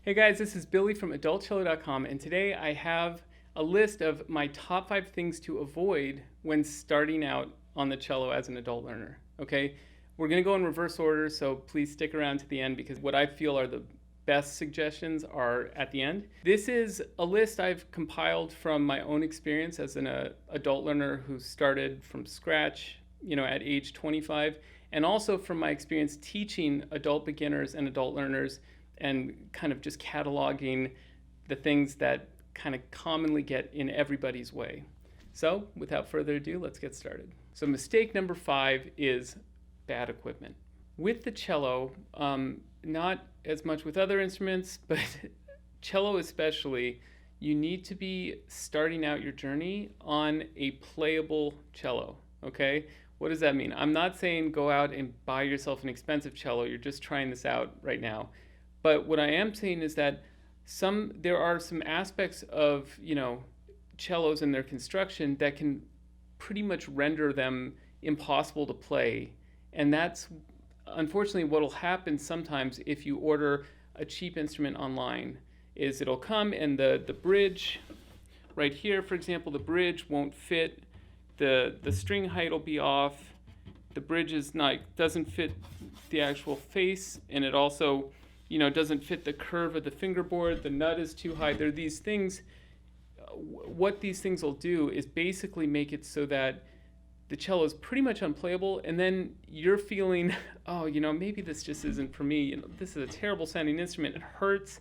Hey guys, this is Billy from AdultCello.com, and today I have a list of my top 5 things to avoid when starting out on the cello as an adult learner. Okay, we're going to go in reverse order, so please stick around to the end because what I feel are the best suggestions are at the end. This is a list I've compiled from my own experience as an adult learner who started from scratch, at age 25, and also from my experience teaching adult beginners and adult learners and kind of just cataloging the things that kind of commonly get in everybody's way. So without further ado, let's get started. So mistake number 5 is bad equipment. With the cello, not as much with other instruments, but cello especially, you need to be starting out your journey on a playable cello, okay? What does that mean? I'm not saying go out and buy yourself an expensive cello. You're just trying this out right now. But what I am saying is that there are some aspects of, cellos and their construction that can pretty much render them impossible to play. And that's unfortunately what will happen sometimes if you order a cheap instrument online, is it'll come and the bridge right here, for example, the bridge won't fit, the string height will be off, the bridge doesn't fit the actual face, and it also doesn't fit the curve of the fingerboard, the nut is too high. There are these things. What these things will do is basically make it so that the cello is pretty much unplayable, and then you're feeling, maybe this just isn't for me. This is a terrible sounding instrument. It hurts.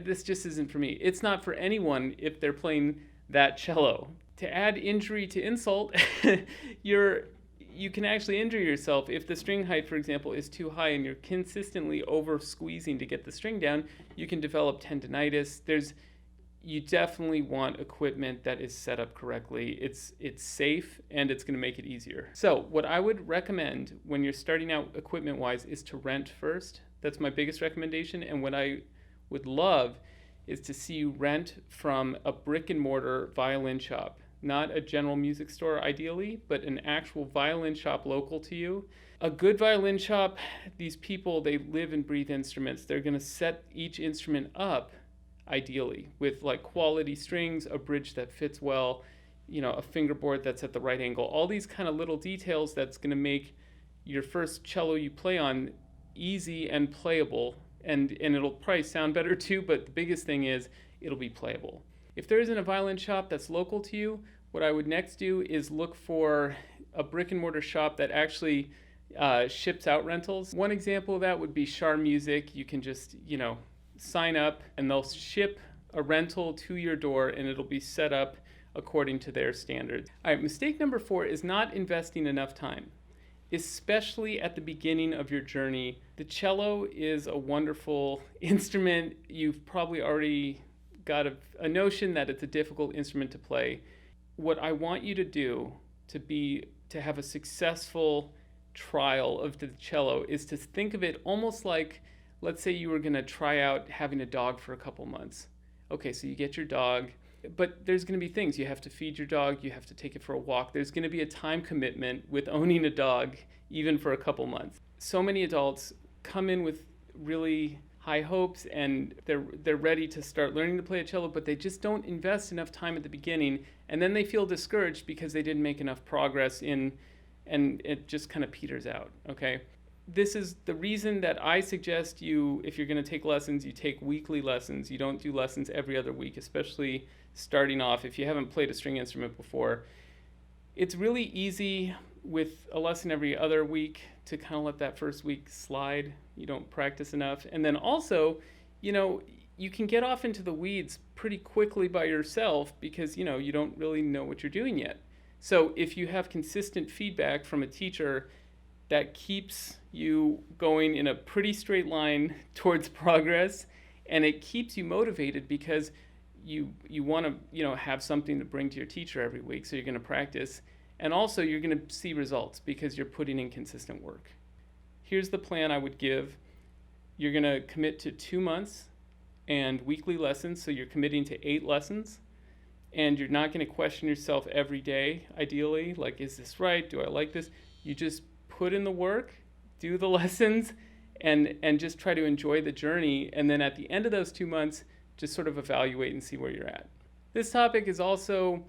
This just isn't for me. It's not for anyone if they're playing that cello. To add injury to insult, you can actually injure yourself if the string height, for example, is too high and you're consistently over squeezing to get the string down. You can develop tendinitis. You definitely want equipment that is set up correctly. It's safe and it's going to make it easier. So what I would recommend when you're starting out equipment-wise is to rent first. That's my biggest recommendation. And what I would love is to see you rent from a brick and mortar violin shop. Not a general music store ideally, but an actual violin shop local to you. A good violin shop, these people, they live and breathe instruments. They're going to set each instrument up ideally with like quality strings, a bridge that fits well, a fingerboard that's at the right angle. All these kind of little details that's going to make your first cello you play on easy and playable, and it'll probably sound better too, but the biggest thing is it'll be playable. If there isn't a violin shop that's local to you, what I would next do is look for a brick and mortar shop that actually ships out rentals. One example of that would be Shar Music. You can just, sign up and they'll ship a rental to your door and it'll be set up according to their standards. All right, mistake number 4 is not investing enough time, especially at the beginning of your journey. The cello is a wonderful instrument. You've probably already got a notion that it's a difficult instrument to play. What I want you to do to have a successful trial of the cello is to think of it almost like, let's say you were going to try out having a dog for a couple months. Okay, so you get your dog, but there's going to be things. You have to feed your dog, you have to take it for a walk. There's going to be a time commitment with owning a dog, even for a couple months. So many adults come in with really high hopes and they're ready to start learning to play a cello, but they just don't invest enough time at the beginning, and then they feel discouraged because they didn't make enough progress and it just kind of peters out, okay? This is the reason that I suggest you, if you're going to take lessons, you take weekly lessons. You don't do lessons every other week, especially starting off if you haven't played a string instrument before. It's really easy with a lesson every other week to kind of let that first week slide. You don't practice enough. And then also, you can get off into the weeds pretty quickly by yourself because, you don't really know what you're doing yet. So if you have consistent feedback from a teacher that keeps you going in a pretty straight line towards progress, and it keeps you motivated because you want to have something to bring to your teacher every week, so you're going to practice, and also you're going to see results because you're putting in consistent work. Here's the plan I would give. You're going to commit to 2 months and weekly lessons, so you're committing to 8 lessons, and you're not going to question yourself every day, ideally, like, is this right? Do I like this? You just put in the work, do the lessons, and just try to enjoy the journey. And then at the end of those 2 months, just sort of evaluate and see where you're at. This topic is also,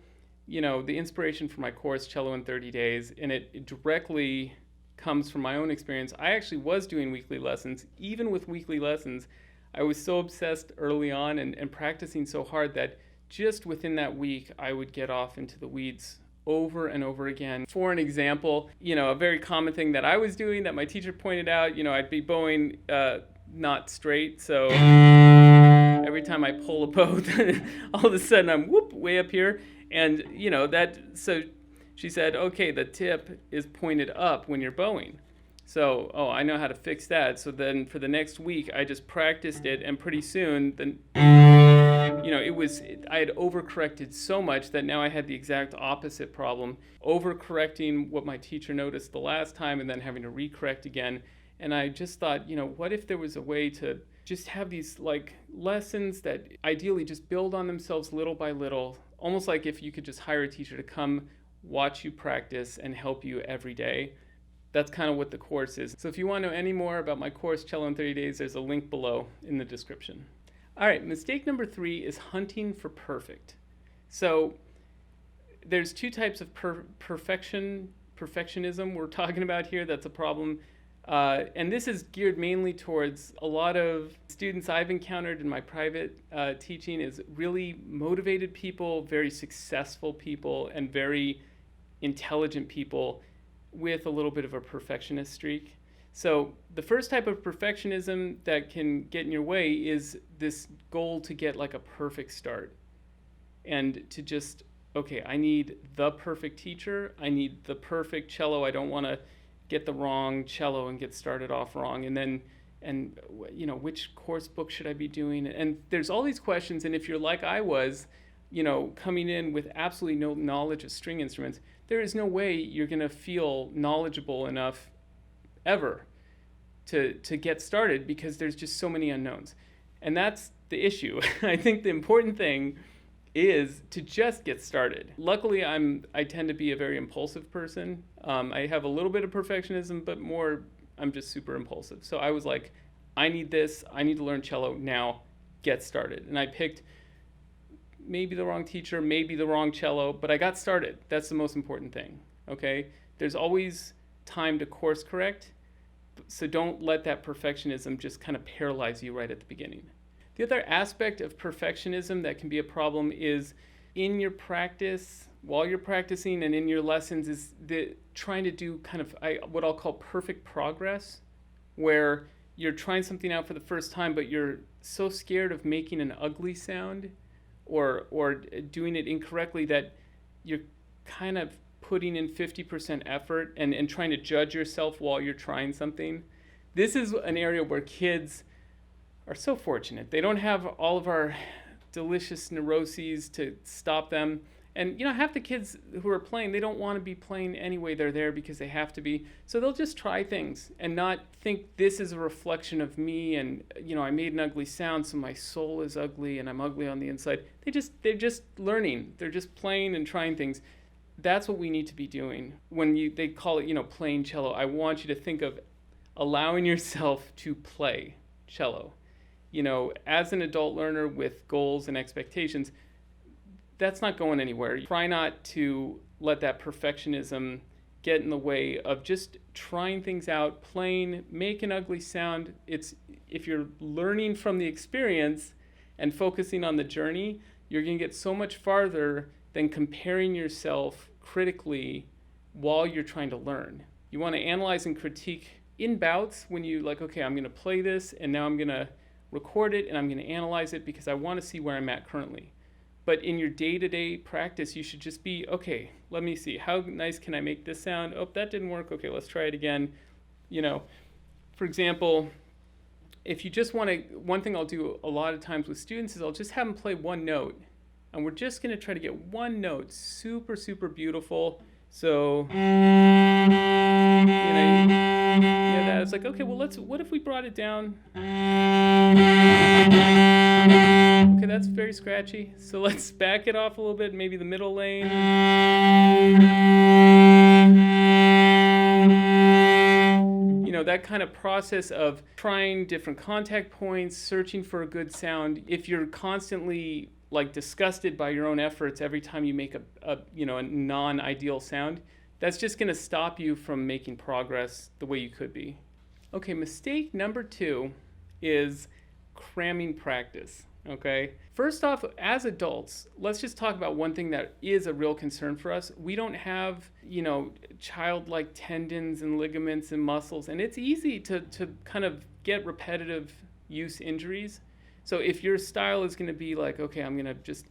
the inspiration for my course, Cello in 30 Days, and it directly comes from my own experience. I actually was doing weekly lessons. Even with weekly lessons, I was so obsessed early on and practicing so hard that just within that week, I would get off into the weeds over and over again. For an example, a very common thing that I was doing that my teacher pointed out, I'd be bowing not straight. So every time I pull a bow, all of a sudden I'm way up here. And, so she said, okay, the tip is pointed up when you're bowing. So, I know how to fix that. So then for the next week, I just practiced it, and pretty soon, I had overcorrected so much that now I had the exact opposite problem, overcorrecting what my teacher noticed the last time and then having to recorrect again. And I just thought, what if there was a way to just have these lessons that ideally just build on themselves little by little, almost like if you could just hire a teacher to come watch you practice and help you every day. That's kind of what the course is. So if you want to know any more about my course, Cello in 30 Days, there's a link below in the description. All right, mistake number 3 is hunting for perfect. So there's 2 types of perfectionism we're talking about here. That's a problem. And this is geared mainly towards a lot of students I've encountered in my private teaching is really motivated people, very successful people, and very intelligent people with a little bit of a perfectionist streak. So the first type of perfectionism that can get in your way is this goal to get a perfect start and to just, okay, I need the perfect teacher. I need the perfect cello. I don't want to get the wrong cello and get started off wrong. And then, which course book should I be doing? And there's all these questions. And if you're like I was, coming in with absolutely no knowledge of string instruments, there is no way you're going to feel knowledgeable enough ever to get started because there's just so many unknowns. And that's the issue. I think the important thing is to just get started. Luckily, I tend to be a very impulsive person. I have a little bit of perfectionism, but more I'm just super impulsive. So I was like, I need this. I need to learn cello now. Get started. And I picked maybe the wrong teacher, maybe the wrong cello, but I got started. That's the most important thing. Okay? There's always time to course correct. So don't let that perfectionism just kind of paralyze you right at the beginning. The other aspect of perfectionism that can be a problem is in your practice, while you're practicing and in your lessons, is trying to do kind of what I'll call perfect progress, where you're trying something out for the first time, but you're so scared of making an ugly sound or doing it incorrectly that you're kind of putting in 50% effort and trying to judge yourself while you're trying something. This is an area where kids are so fortunate. They don't have all of our delicious neuroses to stop them. And half the kids who are playing, they don't want to be playing anyway. They're there because they have to be. So they'll just try things and not think this is a reflection of me and I made an ugly sound, so my soul is ugly and I'm ugly on the inside. They're just learning. They're just playing and trying things. That's what we need to be doing. When they call it, playing cello, I want you to think of allowing yourself to play cello. As an adult learner with goals and expectations, that's not going anywhere. Try not to let that perfectionism get in the way of just trying things out, playing, make an ugly sound. If you're learning from the experience and focusing on the journey, you're going to get so much farther than comparing yourself critically while you're trying to learn. You want to analyze and critique in bouts when you okay, I'm going to play this and now I'm going to record it and I'm going to analyze it because I want to see where I'm at currently. But in your day-to-day practice, you should just be, okay, let me see, how nice can I make this sound? Oh, that didn't work. Okay, let's try it again. For example, if you just want to, one thing I'll do a lot of times with students is I'll just have them play one note. And we're just going to try to get one note super, super beautiful. So, that it's okay, well, what if we brought it down? Okay, that's very scratchy. So let's back it off a little bit, maybe the middle lane. that kind of process of trying different contact points, searching for a good sound. If you're constantly like disgusted by your own efforts every time you make a non-ideal sound, that's just going to stop you from making progress the way you could be. Okay, mistake number 2 is cramming practice. Okay, first off, as adults, let's just talk about one thing that is a real concern for us. We don't have, childlike tendons and ligaments and muscles, and it's easy to kind of get repetitive use injuries. So if your style is going to be like, okay, I'm going to just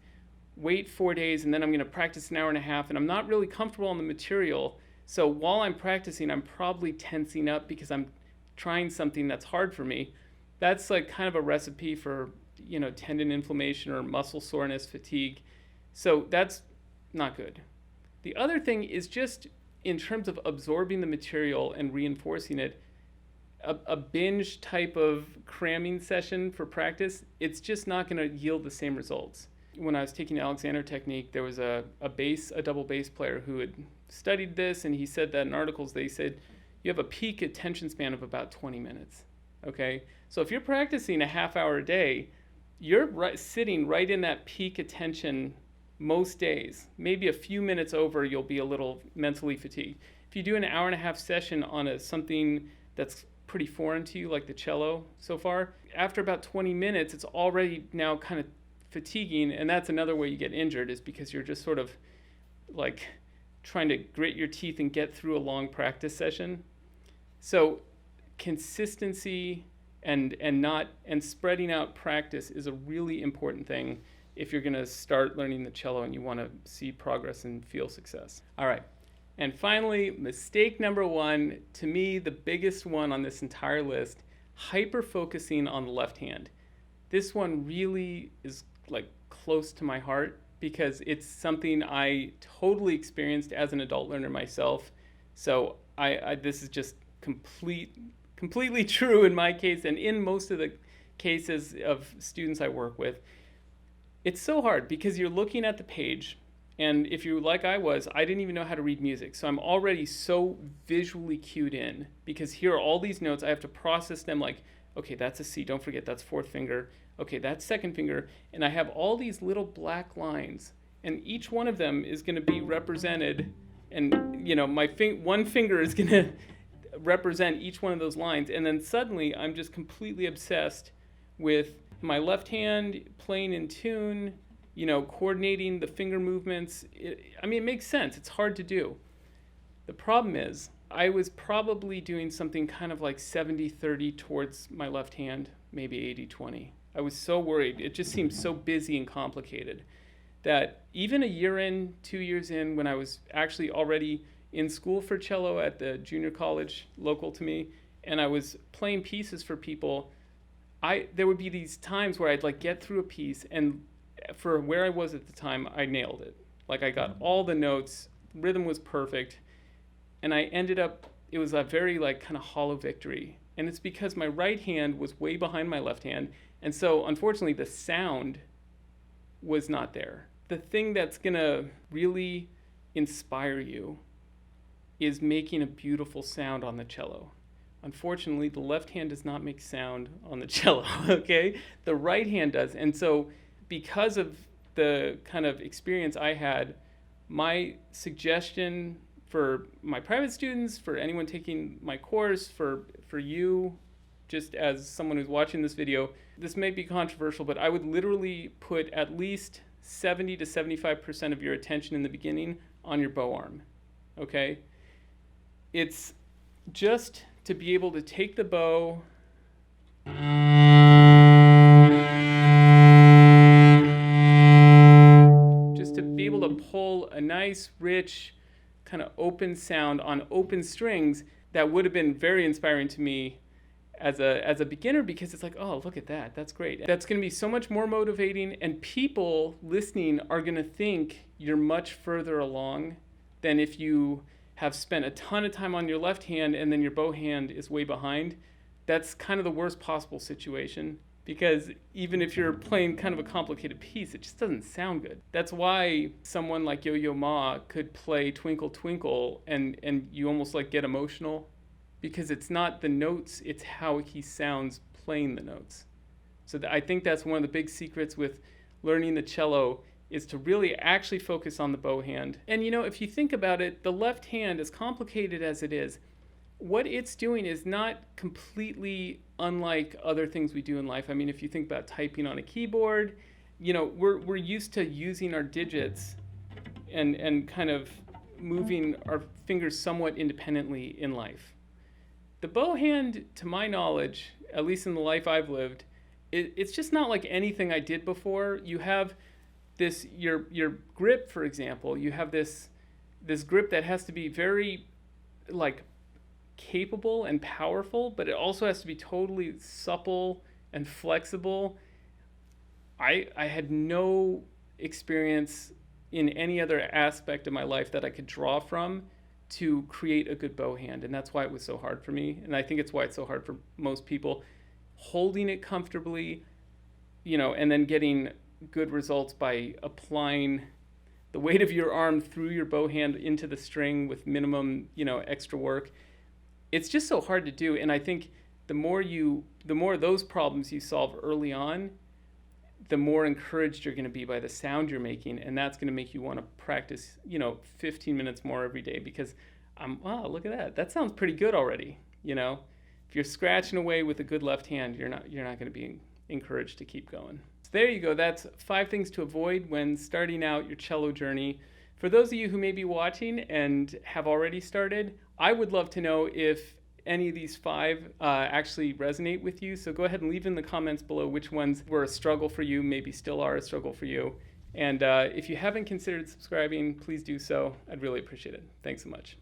wait 4 days and then I'm going to practice an hour and a half, and I'm not really comfortable on the material, so while I'm practicing, I'm probably tensing up because I'm trying something that's hard for me. That's like kind of a recipe for tendon inflammation or muscle soreness, fatigue. So that's not good. The other thing is just in terms of absorbing the material and reinforcing it, a binge type of cramming session for practice, it's just not going to yield the same results. When I was taking the Alexander technique, there was a double bass player who had studied this, and he said that in articles they said you have a peak attention span of about 20 minutes. Okay, so if you're practicing a half hour a day, you're sitting right in that peak attention most days. Maybe a few minutes over, you'll be a little mentally fatigued. If you do an hour and a half session on something that's pretty foreign to you, like the cello so far, after about 20 minutes, it's already now kind of fatiguing, and that's another way you get injured, is because you're just sort of like trying to grit your teeth and get through a long practice session. So consistency and spreading out practice is a really important thing if you're going to start learning the cello and you want to see progress and feel success. All right. And finally, mistake number 1, to me, the biggest one on this entire list, hyper-focusing on the left hand. This one really is like close to my heart because it's something I totally experienced as an adult learner myself. So this is just completely true in my case and in most of the cases of students I work with. It's so hard because you're looking at the page, and if you're like I was, I didn't even know how to read music. So I'm already so visually cued in because here are all these notes. I have to process them like, okay, that's a C. Don't forget, that's 4th finger. Okay, that's 2nd finger. And I have all these little black lines, and each one of them is going to be represented, and my one finger is going to represent each one of those lines. And then suddenly I'm just completely obsessed with my left hand playing in tune, coordinating the finger movements. It makes sense. It's hard to do. The problem is I was probably doing something kind of like 70-30 towards my left hand, maybe 80-20. I was so worried. It just seemed so busy and complicated that even a year in, 2 years in, when I was actually already in school for cello at the junior college local to me, and I was playing pieces for people, there would be these times where I'd like get through a piece, and for where I was at the time, I nailed it. Like I got all the notes, rhythm was perfect, and I ended up, it was a very like kind of hollow victory. And it's because my right hand was way behind my left hand, and so unfortunately the sound was not there. The thing that's gonna really inspire you is making a beautiful sound on the cello. Unfortunately, the left hand does not make sound on the cello, okay? The right hand does. And so because of the kind of experience I had, my suggestion for my private students, for anyone taking my course, for you, just as someone who's watching this video, this may be controversial, but I would literally put at least 70 to 75% of your attention in the beginning on your bow arm, okay? It's just to be able to take the bow just to be able to pull a nice, rich, kind of open sound on open strings that would have been very inspiring to me as a beginner, because it's like, oh, look at that, that's great. That's going to be so much more motivating, and people listening are going to think you're much further along than if you have spent a ton of time on your left hand and then your bow hand is way behind. That's kind of the worst possible situation, because even if you're playing kind of a complicated piece, it just doesn't sound good. That's why someone like Yo-Yo Ma could play Twinkle Twinkle and you almost like get emotional, because it's not the notes, it's how he sounds playing the notes. So I think that's one of the big secrets with learning the cello, is to really actually focus on the bow hand. And if you think about it, the left hand, as complicated as it is, what it's doing is not completely unlike other things we do in life. I mean, if you think about typing on a keyboard, we're used to using our digits and kind of moving our fingers somewhat independently in life. The bow hand, to my knowledge, at least in the life I've lived, it's just not like anything I did before. You have this, your grip, for example, you have this grip that has to be very capable and powerful, but it also has to be totally supple and flexible. I had no experience in any other aspect of my life that I could draw from to create a good bow hand, and that's why it was so hard for me, and I think it's why it's so hard for most people. Holding it comfortably, and then getting good results by applying the weight of your arm through your bow hand into the string with minimum, extra work. It's just so hard to do, and I think the more of those problems you solve early on, the more encouraged you're going to be by the sound you're making, and that's going to make you want to practice, 15 minutes more every day, because wow, look at that. That sounds pretty good already, If you're scratching away with a good left hand, you're not going to be encouraged to keep going. So there you go. That's 5 things to avoid when starting out your cello journey. For those of you who may be watching and have already started, I would love to know if any of these 5 actually resonate with you. So go ahead and leave in the comments below which ones were a struggle for you, maybe still are a struggle for you. And if you haven't considered subscribing, please do so. I'd really appreciate it. Thanks so much.